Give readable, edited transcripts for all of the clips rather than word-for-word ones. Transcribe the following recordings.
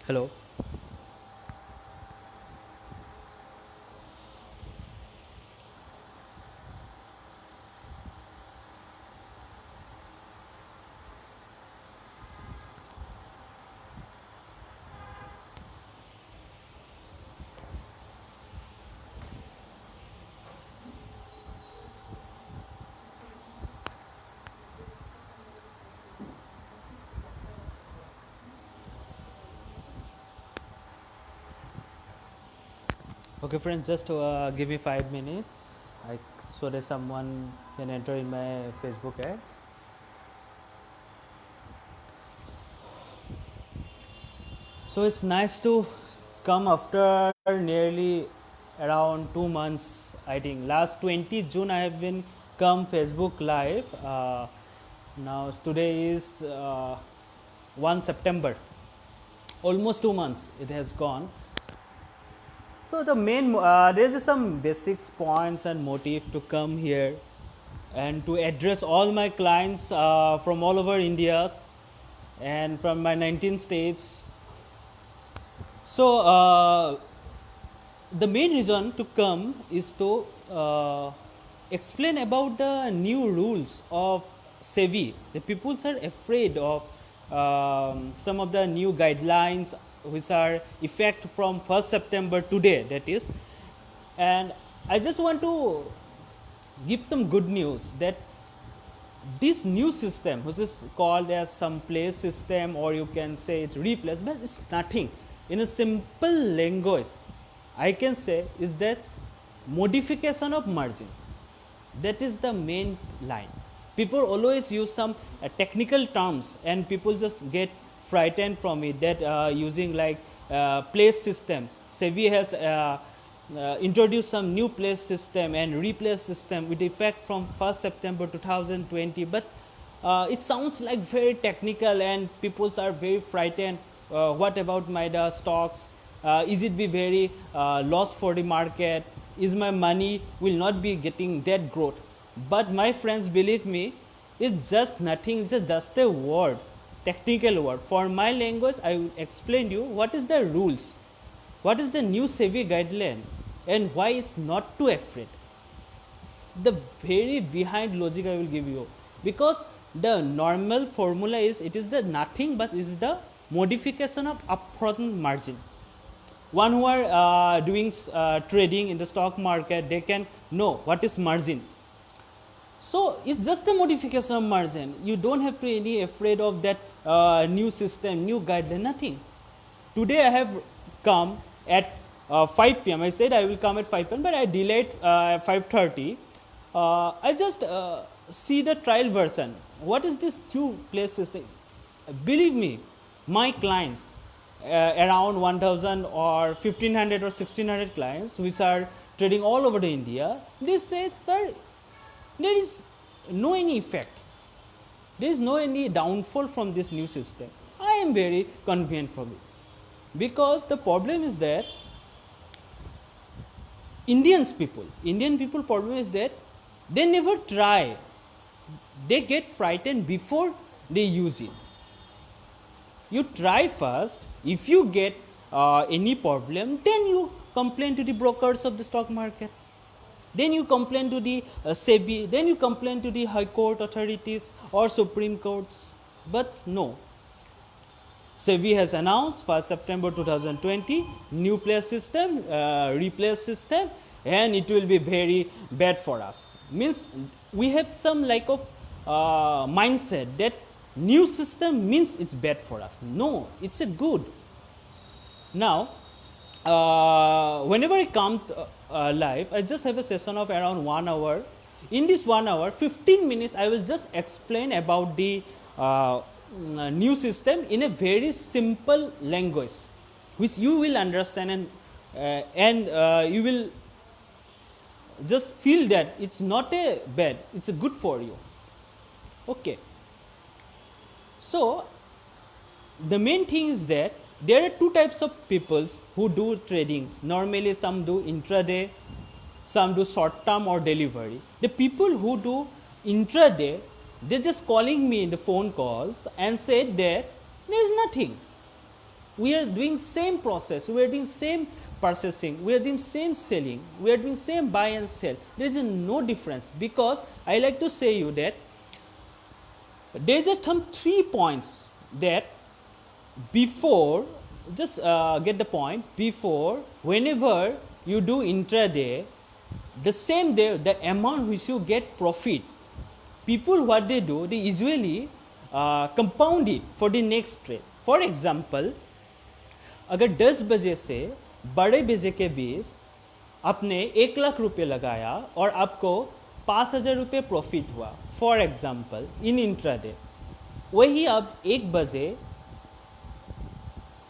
Hello. Okay, friends, just give me 5 minutes. So that someone can enter in my Facebook ad. So it's nice to come after nearly around 2 months. I think last 20 June I have been come Facebook live. Now today is 1 September. Almost 2 months it has gone. So the main there is some basics points and motive to come here and to address all my clients from all over India and from my 19 states. So the main reason to come is to explain about the new rules of SEBI. The people are afraid of some of the new guidelines which are effect from 1st September today, that is. And I just want to give some good news that this new system, which is called as some place system, or you can say it's replace, but it's nothing. In a simple language, I can say is that modification of margin. That is the main line. People always use some technical terms, and people just get frightened from it. That using like place system. SEBI has introduced some new place system and replace system with effect from 1st September 2020. But it sounds like very technical, and people are very frightened. What about my stocks? Is it be very loss for the market? Is my money will not be getting that growth? But my friends, believe me, it's just nothing. It's just a word, technical word. For my language, I will explain you what is the rules, what is the new SEBI guideline, and why it's not too afraid. The very behind logic I will give you, because the normal formula is it is the nothing but is the modification of upfront margin. One who are doing trading in the stock market, they can know what is margin. So it's just a modification of margin. You don't have to any afraid of that new system, new guideline, nothing. Today I have come at 5 p.m. I said I will come at 5 p.m. but I delayed 5:30. I just see the trial version. What is this new place system? Believe me, my clients, around 1000 or 1500 or 1600 clients which are trading all over the India, they say, sir, there is no any effect, there is no any downfall from this new system. I am very convenient for me, because the problem is that Indian people problem is that they never try, they get frightened before they use it. You try first. If you get any problem, then you complain to the brokers of the stock market. Then you complain to the SEBI. Then you complain to the High Court authorities or Supreme Courts. But no. SEBI has announced 1st September 2020 new place system, replace system, and it will be very bad for us. Means we have some like of mindset that new system means it's bad for us. No, it's a good. Now, whenever I come live, I just have a session of around 1 hour. In this 1 hour, 15 minutes, I will just explain about the new system in a very simple language, which you will understand, and you will just feel that it's not a bad, it's a good for you. Okay. So the main thing is that there are two types of people who do tradings. Normally some do intraday, some do short term or delivery. The people who do intraday, they're just calling me in the phone calls and said that there is nothing. We are doing same process, we are doing same purchasing, we are doing same selling, we are doing same buy and sell. There is no difference, because I like to say you that there is some 3 points that before, just get the point, before whenever you do intraday, the same day the amount which you get profit, people what they do, they usually compound it for the next trade. For example, अगर 10 बजे से बड़े बजे के बीच आपने 1 लाख रुपए लगाया और आपको 5,000 रुपये प्रॉफिट हुआ, फॉर एग्जाम्पल इन इंट्राडे, वही अब 1 बजे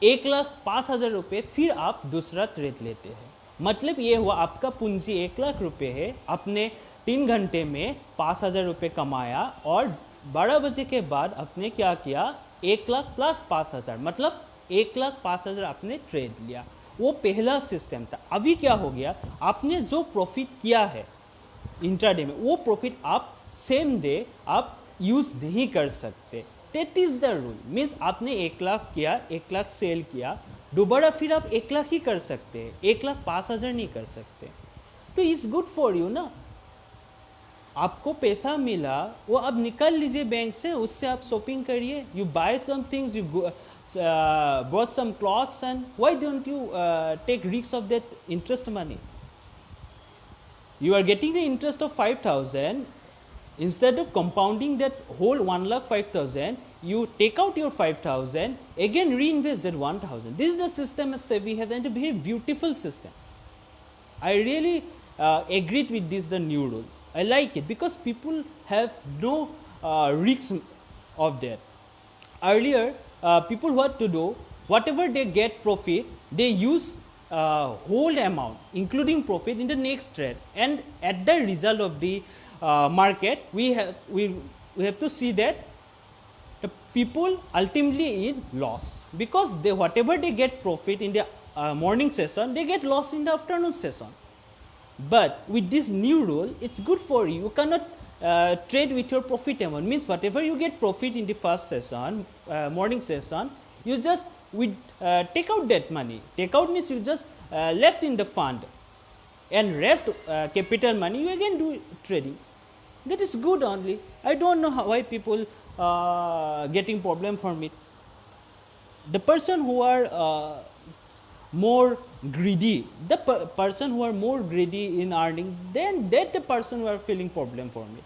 1,05,000 रुपये फिर आप दूसरा ट्रेड लेते हैं। मतलब ये हुआ आपका पूंजी 1 लाख रुपये है, आपने 3 घंटे में 5,000 रुपये कमाया और 12 बजे के बाद आपने क्या किया, 1 लाख प्लस 5,000, मतलब 1,05,000 आपने ट्रेड लिया। वो पहला सिस्टम था। अभी क्या हो गया, आपने जो प्रॉफिट किया है इंट्राडे में, वो प्रॉफिट आप सेम डे आप यूज नहीं कर सकते। That is the rule. Means आपने 1 लाख किया, 1 लाख सेल किया, दोबारा फिर आप 1 लाख ही कर सकते हैं, 1,05,000 नहीं कर सकते। तो इट्स गुड फॉर यू ना, आपको पैसा मिला वो अब निकाल लीजिए बैंक से, उससे आप शॉपिंग करिए, you buy some things, you bought some clothes, and why don't you take risks of that interest money? You are getting the interest of 5,000, instead of compounding that whole 1,05,000, you take out your 5,000, again reinvest that 1,000. This is the system as SEBI has, and a very beautiful system. I really agreed with this, the new rule. I like it because people have no risks of that. Earlier, people what to do, whatever they get profit, they use whole amount including profit in the next trade, and at the result of the market, we have to see that the people ultimately in loss, because they whatever they get profit in the morning session, they get loss in the afternoon session. But with this new rule, it's good for you. You cannot trade with your profit amount. Means whatever you get profit in the first session, morning session, you just take out that money. Take out means you just left in the fund, and rest capital money you again do trading. That is good only. I don't know why people getting problem from it. The person who are more greedy, the person who are more greedy in earning, then that the person who are feeling problem for me.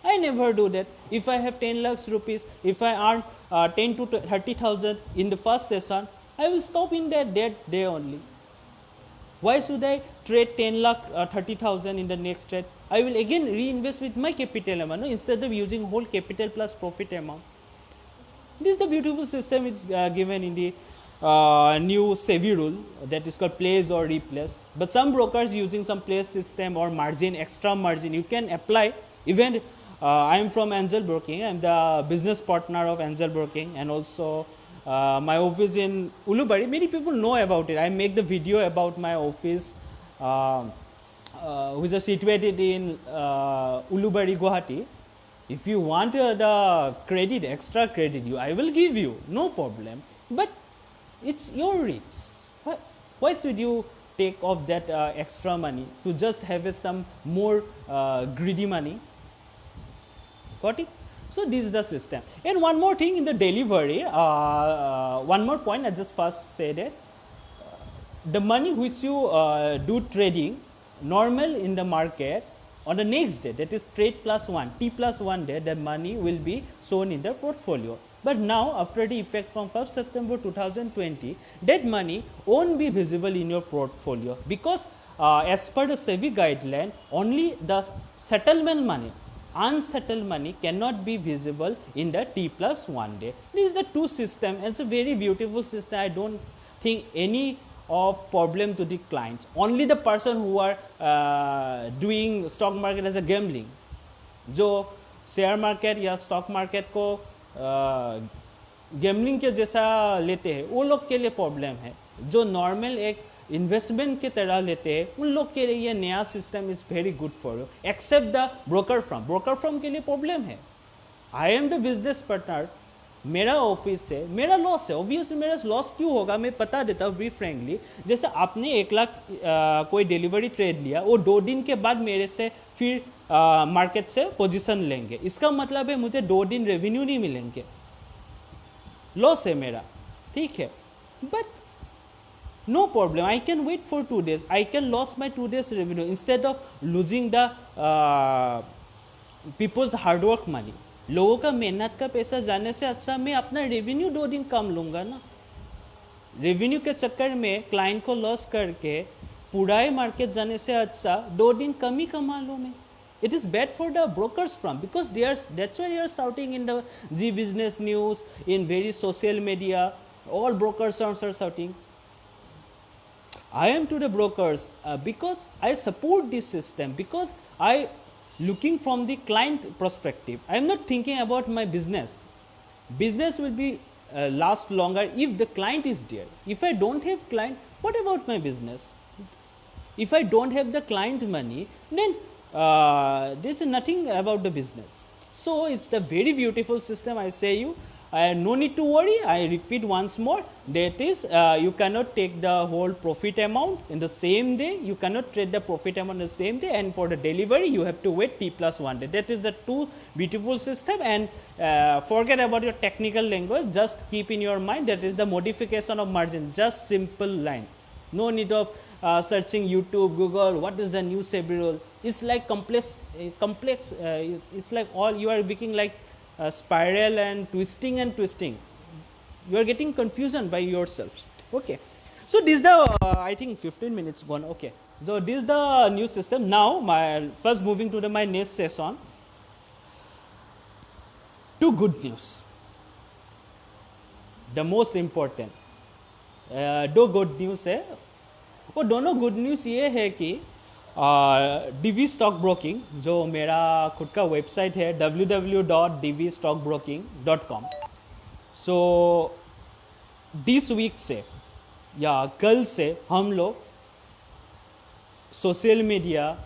I never do that. If I have 10 lakhs rupees, if I earn 10 to 30,000 in the first session, I will stop in that day only. Why should I trade 10 lakh 30,000 in the next trade? I will again reinvest with my capital amount, no? Instead of using whole capital plus profit amount. This is the beautiful system. It's given in the new SEBI rule, that is called place or replace. But some brokers using some place system or margin, extra margin, you can apply. Even I am from Angel Broking. I am the business partner of Angel Broking, and also my office in Ulubari. Many people know about it. I make the video about my office, which is situated in Ulubari, Guwahati. If you want the credit, extra credit, I will give you, no problem. But it's your risk. Why should you take off that extra money to just have some more greedy money? Got it? So this is the system. And one more thing in the delivery, one more point I just first said it. The money which you do trading normal in the market, on the next day, that is trade plus 1, T plus 1 day, the money will be shown in the portfolio. But now, after the effect from 1st September 2020, that money won't be visible in your portfolio, because as per the SEBI guideline, only the settlement money, unsettled money cannot be visible in the T plus 1 day. This is the two system, and it's a very beautiful system. I don't think any of problem to the clients. Only the person who are doing stock market as a gambling, जो share market या stock market को gambling के जैसा लेते हैं, वो लोग के लिए प्रॉब्लम है। जो नॉर्मल एक इन्वेस्टमेंट की तरह लेते हैं, उन लोग के लिए ये नया system is very good for you, except the broker firm. Broker firm के लिए प्रॉब्लम है। I am the business partner, मेरा ऑफिस से मेरा लॉस है, ऑब्वियसली मेरा लॉस क्यों होगा, मैं बता देता हूँ ब्रीफ फ्रेंकली। जैसे आपने 1 लाख कोई डिलीवरी ट्रेड लिया, वो 2 दिन के बाद मेरे से फिर मार्केट से पोजीशन लेंगे, इसका मतलब है मुझे 2 दिन रेवेन्यू नहीं मिलेंगे, लॉस है मेरा, ठीक है। But no problem, I can wait for 2 days, I can lose my 2 days revenue instead of losing the people's hard work money। लोगों का मेहनत का पैसा जाने से अच्छा मैं अपना रेवेन्यू 2 दिन कम लूँगा ना। रेवेन्यू के चक्कर में क्लाइंट को लॉस करके पूरा ही मार्केट जाने से अच्छा 2 दिन कम ही कमा लूँ मैं। It is bad for the brokers firm because that's why they are shouting in the Zee Business News, in various social media, all brokers are shouting. I am to the brokers because I support this system, because I looking from the client perspective. I am not thinking about my business. Business will be last longer if the client is there. If I don't have client, what about my business? If I don't have the client money, then there is nothing about the business. So it's the very beautiful system, I say you. No need to worry, I repeat once more, that is you cannot take the whole profit amount in the same day, you cannot trade the profit amount in the same day, and for the delivery you have to wait T+1 day. That is the two beautiful system, and forget about your technical language, just keep in your mind that is the modification of margin, just simple line. No need of searching YouTube, Google, what is the new SEBI rule. It's like complex, it's like all you are making like spiral and twisting. You are getting confusion by yourselves. Okay, so this is the I think 15 minutes gone. Okay, so this is the new system. Now my first moving to my next session. Two good news, the most important दो good news है। वो दोनों good news ये है कि DV stock broking, जो मेरा खुद का वेबसाइट है www.dvstockbroking.com, सो दिस वीक से या कल से हम लोग सोशल मीडिया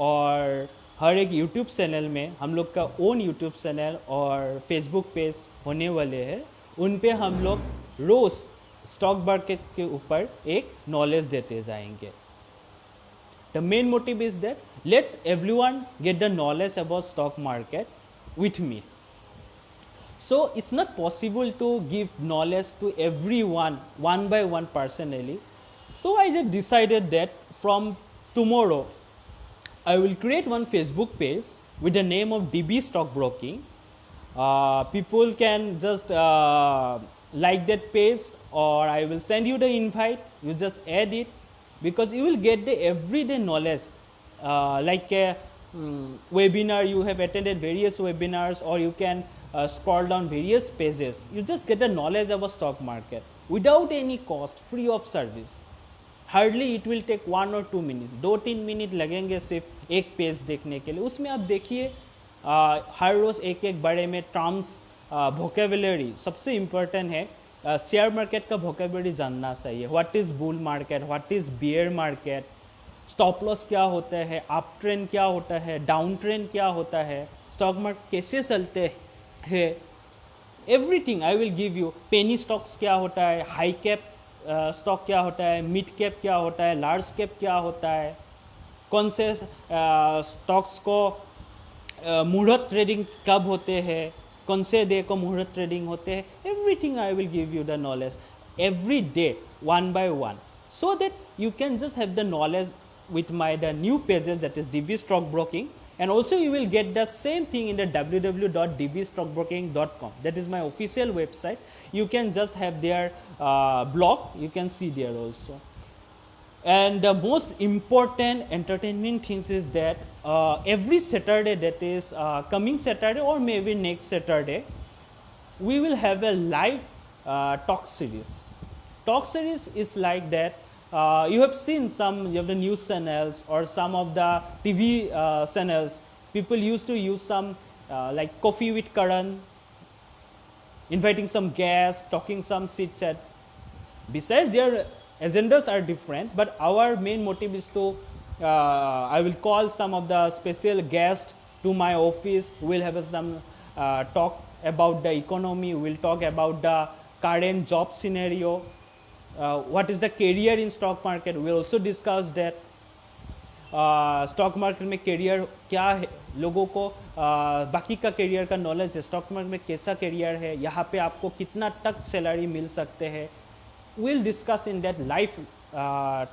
और हर एक यूट्यूब चैनल में, हम लोग का ओन यूट्यूब चैनल और फेसबुक पेज होने वाले हैं, उन पे हम लोग रोज़ स्टॉक मार्केट के ऊपर एक नॉलेज देते जाएंगे। The main motive is that let's everyone get the knowledge about stock market with me. So it's not possible to give knowledge to everyone one by one personally. So I just decided that from tomorrow I will create one Facebook page with the name of DB Stockbroking. People can just like that page, or I will send you the invite. You just add it, because you will get the everyday knowledge, like a webinar. You have attended various webinars, or you can scroll down various pages. You just get the knowledge of a stock market without any cost, free of service. Hardly it will take 1 or 2 minutes, 2-3 minute लगेंगे सिर्फ एक page देखने के लिए। उसमें आप देखिए हर रोज़ एक एक बारे में टर्म्स, वोकेबुलरी सबसे इम्पोर्टेंट है। शेयर मार्केट का वोकेबुलरी जानना चाहिए। What is bull market, what is beer market, stop loss क्या होता है, अप ट्रेंड क्या होता है, डाउन ट्रेंड क्या होता है, स्टॉक मार्केट कैसे चलते है, everything I will give you. Penny stocks क्या होता है, हाई कैप स्टॉक क्या होता है, मिड कैप क्या होता है, लार्ज कैप क्या होता है, कौन से स्टॉक्स को मुहूर्त ट्रेडिंग कब होते हैं, कौन से डे को मुहूर्त ट्रेडिंग होते हैं, everything I will give you the knowledge every day one by one, so that you can just have the knowledge with the new pages, that is DB Stockbroking. And also you will get the same thing in the www.dbstockbroking.com. That is my official website. You can just have their blog, you can see there also. And the most important entertainment things is that every Saturday, that is coming Saturday or maybe next Saturday, we will have a live talk series. Talk series is like that. You have seen some of the news channels or some of the TV channels. People used to use some like Coffee with Karan, inviting some guests, talking some chit chat. Besides, their agendas are different, but our main motive is to I will call some of the special guests to my office. We will have some talk about the economy, we will talk about the current job scenario, what is the career in stock market. We also discuss that stock market में career क्या है, लोगों को बाकी का career का knowledge है, stock market में कैसा करियर है, यहाँ पे आपको कितना तक सैलरी मिल सकते हैं. Will discuss in that life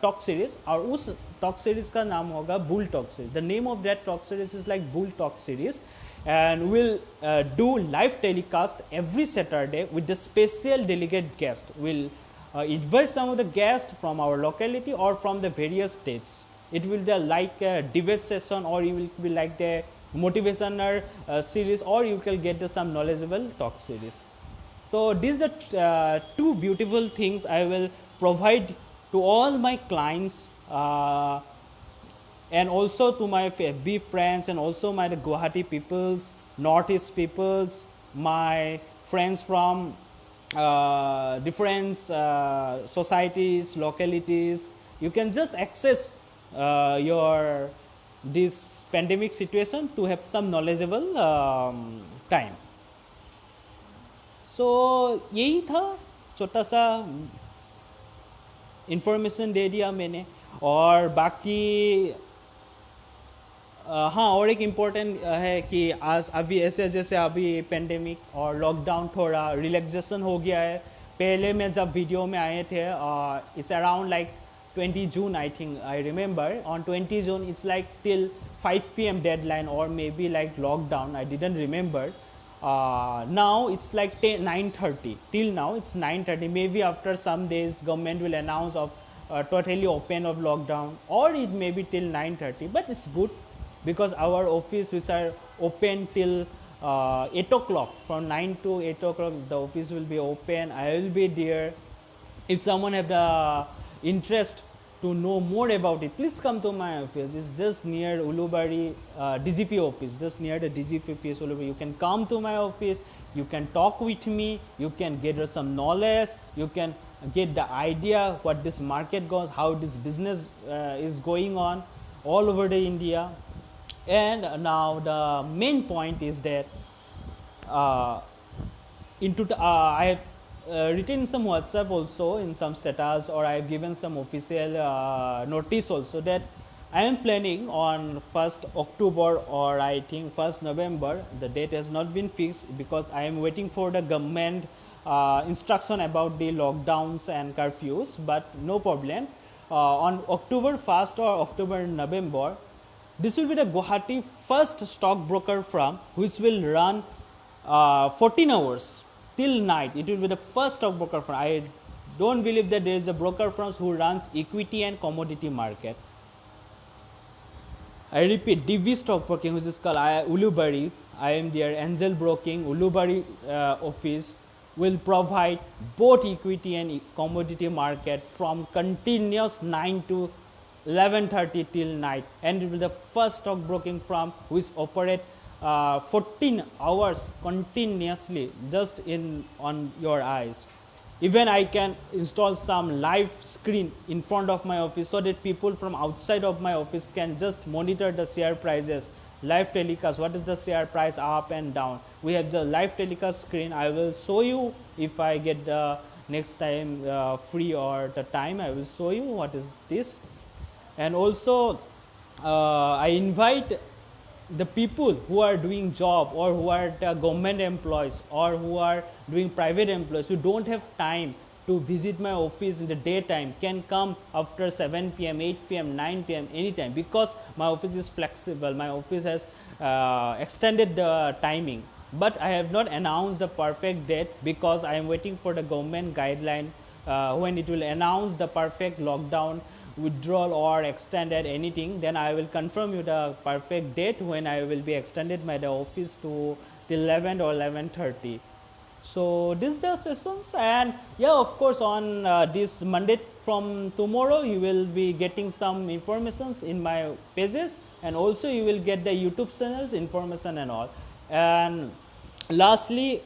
talk series. और उस टॉक सीरीज का नाम होगा bull talk series. The name of that talk series is like bull talk series. And we'll do live telecast every Saturday with the special delegate guest. We'll invite some of the guests from our locality or from the various states. It will be like a debate session, or it will be like the motivational series, or you can get some knowledgeable talk series. So these are two beautiful things I will provide to all my clients, and also to my FB friends, and also my Guwahati peoples, Northeast peoples, my friends from different societies, localities. You can just access your this pandemic situation to have some knowledgeable time. So यही था, छोटा सा information दे दिया मैंने. और बाकी हाँ, और एक इम्पोर्टेंट है कि आज अभी ऐसे जैसे अभी पेंडेमिक और लॉकडाउन थोड़ा रिलैक्सेशन हो गया है. पहले में जब वीडियो में आए थे, it's around like 20 June, I think I remember. On 20 June, it's like till 5 p.m. deadline, or maybe like lockdown. I didn't remember. Now it's like 9:30. Till now it's 9:30. Maybe after some days, government will announce of totally open of lockdown, or it may be till 9:30. But it's good because our office which are open till 8 o'clock. From 9 to 8 o'clock, the office will be open. I will be there. If someone have the interest to know more about it, please come to my office. It's just near Ulubari DGP office, just near the DGP office Ulubari. You can come to my office, you can talk with me, you can get some knowledge, you can get the idea what this market goes, how this business is going on all over the India. And now the main point is that I have written some WhatsApp also in some status, or I have given some official notice also that I am planning on 1st October, or I think 1st November. The date has not been fixed because I am waiting for the government instruction about the lockdowns and curfews, but no problems. On October 1st or October November, this will be the Guwahati first stockbroker firm which will run 14 hours till night. It will be the first stockbroker firm. I don't believe that there is a broker firm who runs equity and commodity market. I repeat, DB Stockbroking, which is called Ulubari. I am their Angel Broking. Ulubari office will provide both equity and commodity market from continuous 9 to 11:30 till night, and it will be the first stockbroking firm which operate 14 hours continuously just on your eyes. Even I can install some live screen in front of my office so that people from outside of my office can just monitor the share prices, live telecast, what is the share price up and down. We have the live telecast screen. I will show you if I get the next time free or the time. I will show you what is this. And also I invite the people who are doing job, or who are the government employees, or who are doing private employees, who don't have time to visit my office in the daytime, can come after 7 p.m., 8 p.m., 9 p.m. anytime, because my office is flexible. My office has extended the timing, but I have not announced the perfect date because I am waiting for the government guideline when it will announce the perfect lockdown withdrawal or extended anything. Then I will confirm you the perfect date when I will be extended my the office to till 11 or 11:30. So this is the sessions. And yeah, of course, on this Monday from tomorrow you will be getting some informations in my pages, and also you will get the YouTube channels information and all. And lastly,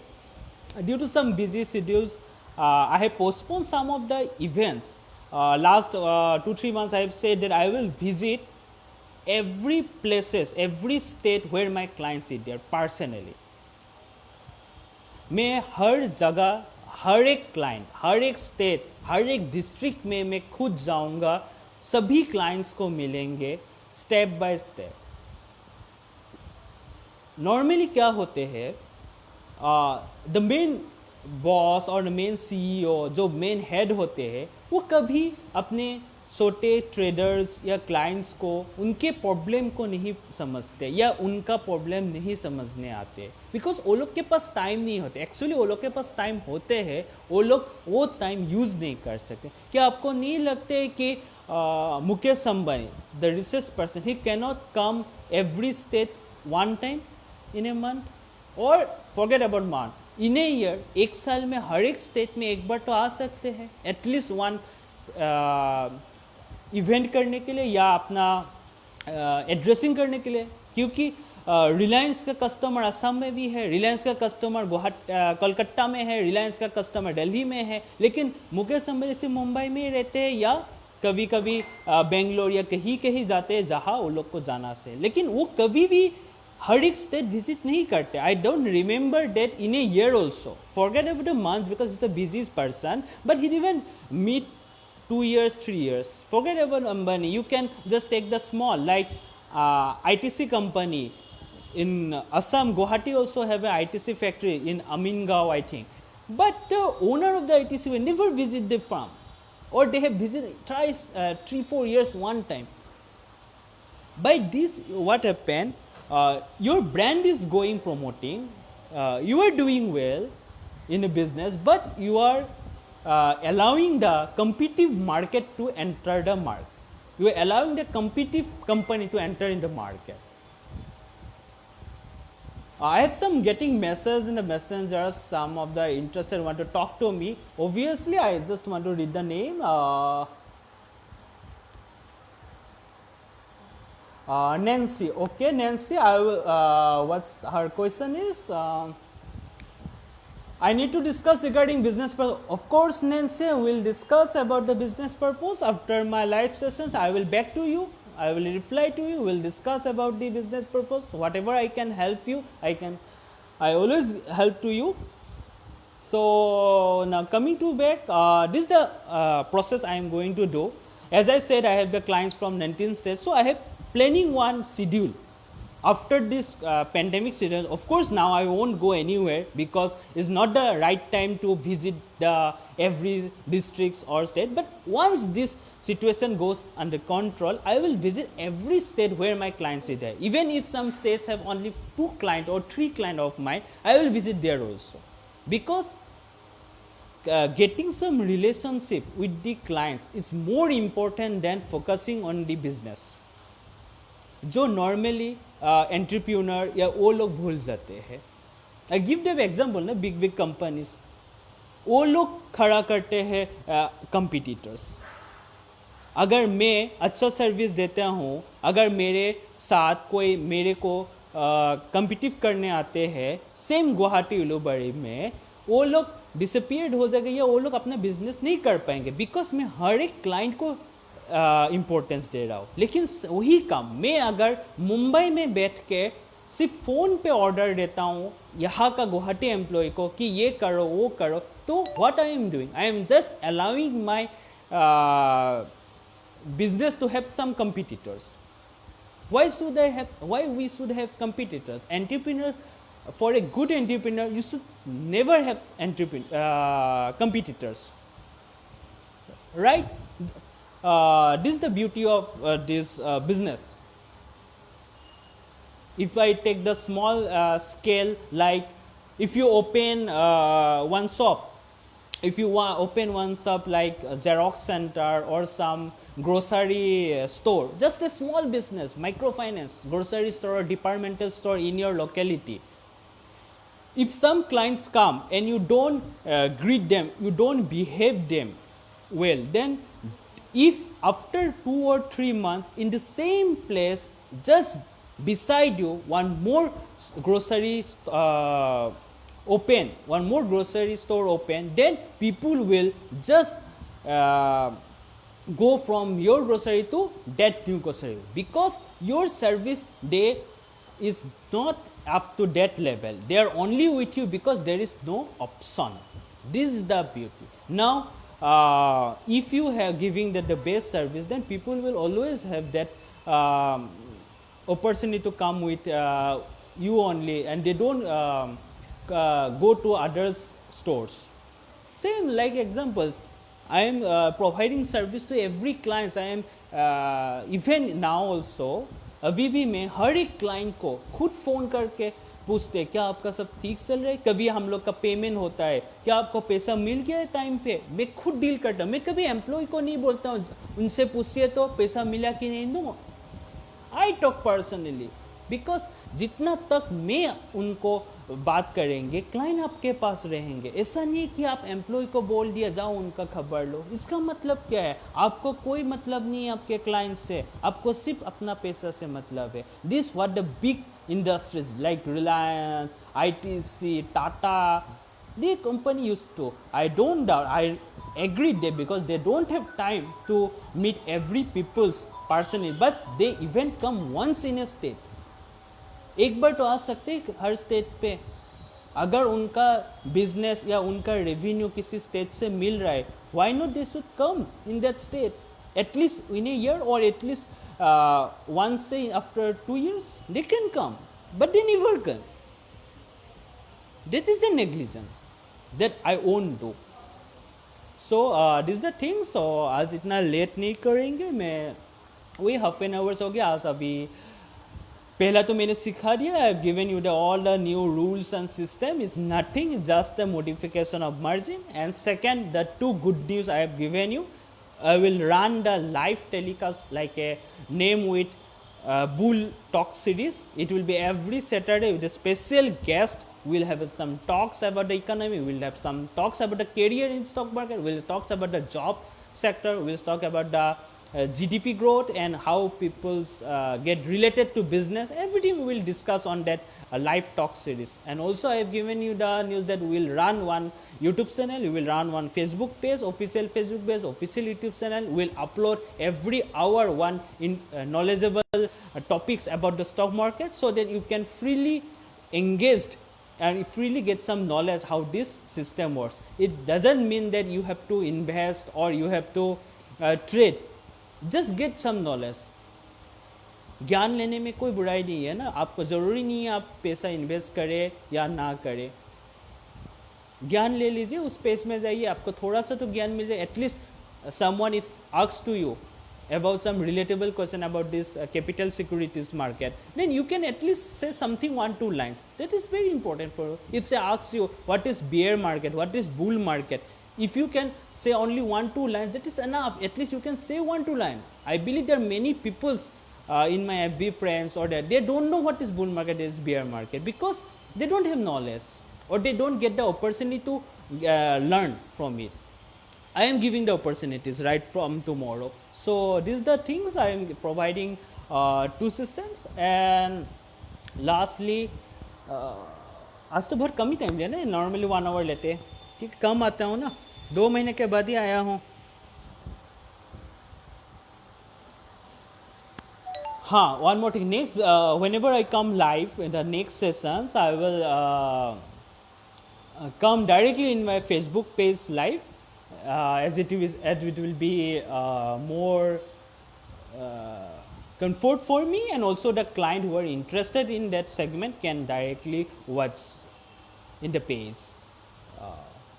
due to some busy schedules, I have postponed some of the events. Last 2-3 months I have said that I will visit every places, every state where my clients sit there personally. मैं हर जगह, हर एक client, हर एक state, हर एक district में मैं खुद जाऊंगा, सभी क्लाइंट्स को मिलेंगे स्टेप बाय स्टेप। नॉर्मली क्या होते हैं, द मेन बॉस और द मेन सीईओ, जो मेन हेड होते हैं, वो कभी अपने छोटे ट्रेडर्स या क्लाइंट्स को उनके प्रॉब्लम को नहीं समझते या उनका प्रॉब्लम नहीं समझने आते, बिकॉज वो लोग के पास टाइम नहीं होते। एक्चुअली वो लोग के पास टाइम होते हैं, वो लोग वो टाइम यूज़ नहीं कर सकते। क्या आपको नहीं लगते कि Mukesh Ambani, the richest person, he can not come every state one time in a month, और forget about month, in a year, एक साल में हर एक स्टेट में एक बार तो आ सकते हैं, एटलीस्ट वन इवेंट करने के लिए या अपना एड्रेसिंग करने के लिए। क्योंकि रिलायंस का कस्टमर असम में भी है, रिलायंस का कस्टमर कोलकाता में है, रिलायंस का कस्टमर दिल्ली में है, लेकिन मुकेश अंबानी से मुंबई में ही रहते हैं या कभी कभी बेंगलोर या कहीं कहीं जाते हैं जहाँ वो लोग को जाना से, लेकिन वो कभी भी हर एक स्टेट विजिट नहीं करते। I don't remember date in a year also, forget about the month because is the busiest person, but he didn't meet 2 years, 3 years. Forget about Ambani. You can just take the small, like ITC company in Assam. Guwahati also have an ITC factory in Amingao, I think. But the owner of the ITC will never visit the farm, or they have visited twice, 3-4 years one time. By this, what happened? Your brand is going promoting. You are doing well in a business, but you are allowing the competitive market to enter the market. You are allowing the competitive company to enter in the market. I have some getting messages in the messenger. Some of the interested want to talk to me. Obviously, I just want to read the name. Nancy. Okay, Nancy. I will. What's her question is? I need to discuss regarding business purpose. Of course, Nancy, we will discuss about the business purpose after my live sessions. I will back to you. I will reply to you. We will discuss about the business purpose. Whatever I can help you, I always help to you. So now coming to back, this is the process I am going to do. As I said, I have the clients from 19 states, so I have planning one schedule. After this pandemic season, of course, now I won't go anywhere because it's not the right time to visit the every districts or state. But once this situation goes under control, I will visit every state where my clients are there. Even if some states have only 2 clients or 3 clients of mine, I will visit there also, because getting some relationship with the clients is more important than focusing on the business. जो normally entrepreneur या वो लोग भूल जाते हैं। I give them example ना, big companies, वो लोग खड़ा करते हैं कंपटीटर्स। अगर मैं अच्छा सर्विस देता हूँ, अगर मेरे साथ कोई मेरे को कंपीटिव करने आते हैं सेम गुवाहाटी उलूबाड़ी में, वो लोग डिसअपियर्ड हो जाएंगे या वो लोग अपना बिजनेस नहीं कर पाएंगे, बिकॉज मैं हर एक क्लाइंट को इम्पोर्टेंस दे रहा हूँ। लेकिन वही काम मैं अगर मुंबई में बैठ के सिर्फ फ़ोन पे ऑर्डर देता हूँ यहाँ का गुवाहाटी एम्प्लॉय को कि ये करो वो करो, तो what I am doing, I am just allowing my business to have some competitors. Why we should have competitors? Entrepreneurs, for a good entrepreneur, you should never have competitors, right? This is the beauty of this business. If I take the small scale, like if you open one shop, if you open one shop like a Xerox center or some grocery store, just a small business, microfinance, grocery store or departmental store in your locality. If some clients come and you don't greet them, you don't behave them well, then if after 2 or 3 months in the same place, just beside you, one more grocery open, one more grocery store open, then people will just go from your grocery to that new grocery, because your service day is not up to that level. They are only with you because there is no option. This is the beauty. Now, if you have giving the best service, then people will always have that opportunity to come with you only, and they don't go to others stores. Same like examples, I am providing service to every client. I am even now also अभी भी मैं हर एक client को खुद phone करके पूछते क्या आपका सब ठीक चल रहा है, कभी हम लोग का पेमेंट होता है, क्या आपको पैसा मिल गया है टाइम पे, मैं खुद डील करता हूँ. मैं कभी एम्प्लॉय को नहीं बोलता हूँ उनसे पूछिए तो पैसा मिला कि नहीं. No, I talk personally, because जितना तक मैं उनको बात करेंगे क्लाइंट आपके पास रहेंगे. ऐसा नहीं कि आप एम्प्लॉय को बोल दिया जाओ उनका खबर लो. इसका मतलब क्या है, आपको कोई मतलब नहीं है आपके क्लाइंट से, आपको सिर्फ अपना पैसा से मतलब है. This what the big industries like Reliance, ITC, Tata, the company used to. I don't doubt, I agree there, because they don't have time to meet every people's personally, but they even come once in a state. एक बार तो आ सकते हैं हर state पे. अगर उनका business या उनका revenue किसी स्टेट से मिल रहा है, why not they should come in that state at least in a year, और at least once say after 2 years they can come, but they never come. That is the negligence that I won't do. So this is the thing. So आज इतना late नहीं करेंगे. मैं वही half an hours हो गया आज. अभी पहला तो मैंने सिखा दिया. I have given you the all the new rules and system. Is nothing, just the modification of margin. And second, the two good news I have given you. I will run the live telecast like a name with Bull Talk series. It will be every Saturday with a special guest. We'll have some talks about the economy. We'll have some talks about the career in stock market. We'll talk about the job sector. We'll talk about the GDP growth and how people get related to business. Everything we will discuss on that live talk series. And also I have given you the news that we will run one YouTube channel, we will run one Facebook page, official Facebook page, official YouTube channel. We will upload every hour one in knowledgeable topics about the stock market, so that you can freely engaged and freely get some knowledge how this system works. It doesn't mean that you have to invest or you have to trade. Just get some knowledge. ज्ञान लेने में कोई बुराई नहीं है ना. आपको ज़रूरी नहीं है आप पैसा इन्वेस्ट करें या ना करें. ज्ञान ले लीजिए, उस पेज में जाइए, आपको थोड़ा सा तो ज्ञान मिल जाए. At least someone if asks to you about some relatable question about this capital securities market, then you can at least say something 1-2 lines. That is very important for you. If they ask you what is bear market, what is bull market, if you can say only 1-2 lines, that is enough. At least you can say 1-2 lines. I believe there are many peoples in my FB friends or that they don't know what is bull market, is bear market, because they don't have knowledge or they don't get the opportunity to learn from it. I am giving the opportunities right from tomorrow. So these are the things I am providing two systems. And lastly, आज तो बहुत कम ही time लिया ना. Normally 1 our लेते, क्योंकि कम आता हूँ ना, 2 महीने के बाद ही आया हूँ. हाँ, one more thing. Next, whenever I come live in the next sessions, I will come directly in my Facebook page live. As it will be more comfort for me, and also the client who are interested in that segment can directly watch in the page.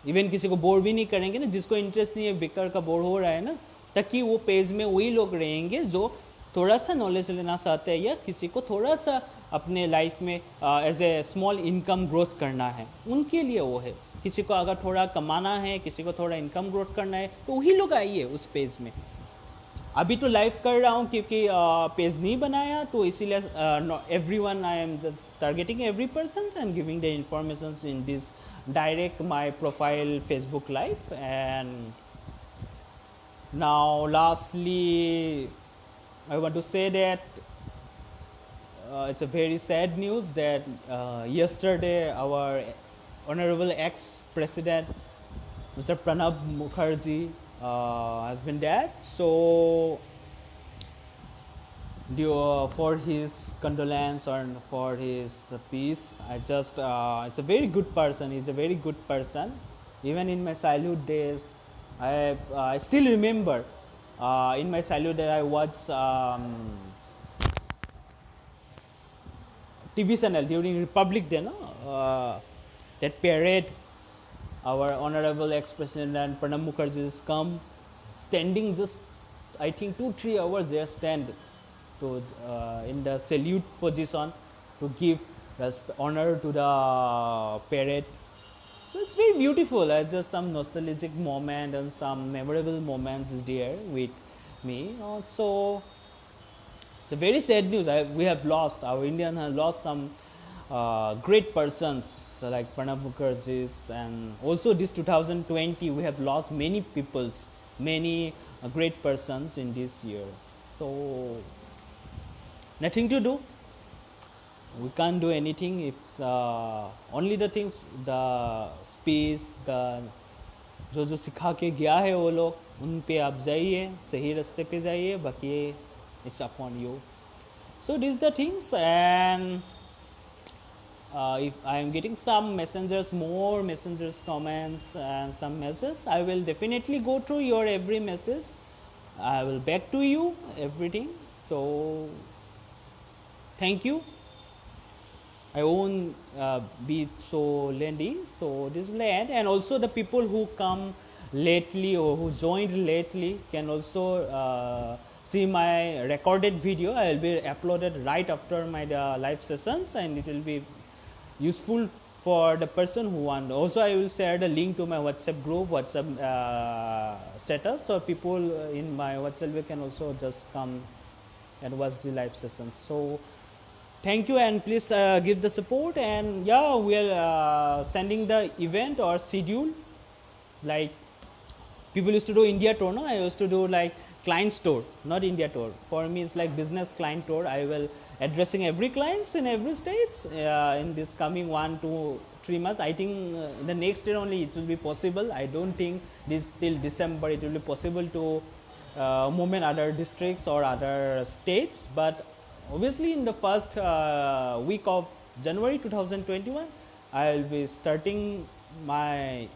Even किसी को bore भी नहीं करेंगे ना, जिसको interest नहीं है, बेकार का बोर हो रहा है ना, ताकि वो पेज में वही लोग रहेंगे जो थोड़ा सा नॉलेज लेना चाहते हैं या किसी को थोड़ा सा अपने लाइफ में as a small income growth करना है, उनके लिए वो है. किसी को अगर थोड़ा कमाना है, किसी को थोड़ा इनकम ग्रोथ करना है, तो वही लोग आइए उस पेज में. अभी तो लाइव कर रहा हूँ क्योंकि पेज नहीं बनाया, तो इसीलिए everyone I am just targeting every person and giving the informations in this direct my profile Facebook live. And now lastly, I want to say that it's a very sad news that yesterday our Honorable ex-President Mr. Pranab Mukherjee has been dead. So for his condolence or for his peace. I just it's a very good person. He's a very good person. Even in my childhood days, I still remember. In my childhood days, I watched TV channel during Republic Day. No, that parade. Our honorable ex-president Pranab Mukherjee has come, standing just I think 2-3 hours they stand to in the salute position to give honor to the parade. So it's very beautiful. Just some nostalgic moment and some memorable moments is there with me. Also, it's a very sad news. We have lost, our Indian has lost some great persons like Pranab Mukherjee, and also this 2020 we have lost many peoples, many great persons in this year. So nothing to do. We can't do anything. It's only the things, the space, the जो सिखा के गया है वो लोग, उन पे आप जाइए, सही रास्ते पे जाइए, बाकी it's upon you. So these are the things, and if I am getting some messengers, more messengers comments and some messages, I will definitely go through your every message. I will back to you everything. So thank you. I won't be so lengthy. So this will end, and also the people who come lately or who joined lately can also see my recorded video. I will be uploaded right after my live sessions, and it will be useful for the person who want. Also, I will share the link to my WhatsApp group, WhatsApp status, so people in my WhatsApp group can also just come and watch the live sessions. So thank you, and please give the support. And yeah, we are sending the event or schedule. Like people used to do India tour, no? I used to do like client tour, not India tour. For me, it's like business client tour. I will addressing every clients in every states in this coming 1 to 3 months. I think the next year only it will be possible. I don't think this till December it will be possible to move in other districts or other states. But obviously, in the first week of January 2021, I will be starting my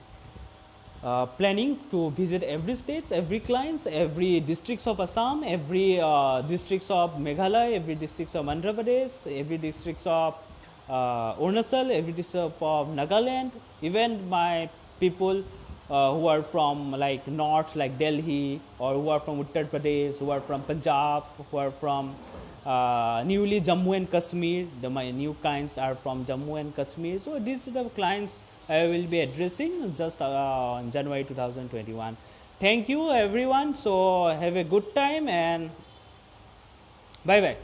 planning to visit every states, every clients, every districts of Assam, every districts of Meghalaya, every districts of Andhra Pradesh, every districts of Arunachal, every district of Nagaland, even my people who are from like north, like Delhi, or who are from Uttar Pradesh, who are from Punjab, who are from newly Jammu and Kashmir. My new clients are from Jammu and Kashmir. So these are the clients I will be addressing just in January 2021. Thank you everyone. So have a good time, and bye bye.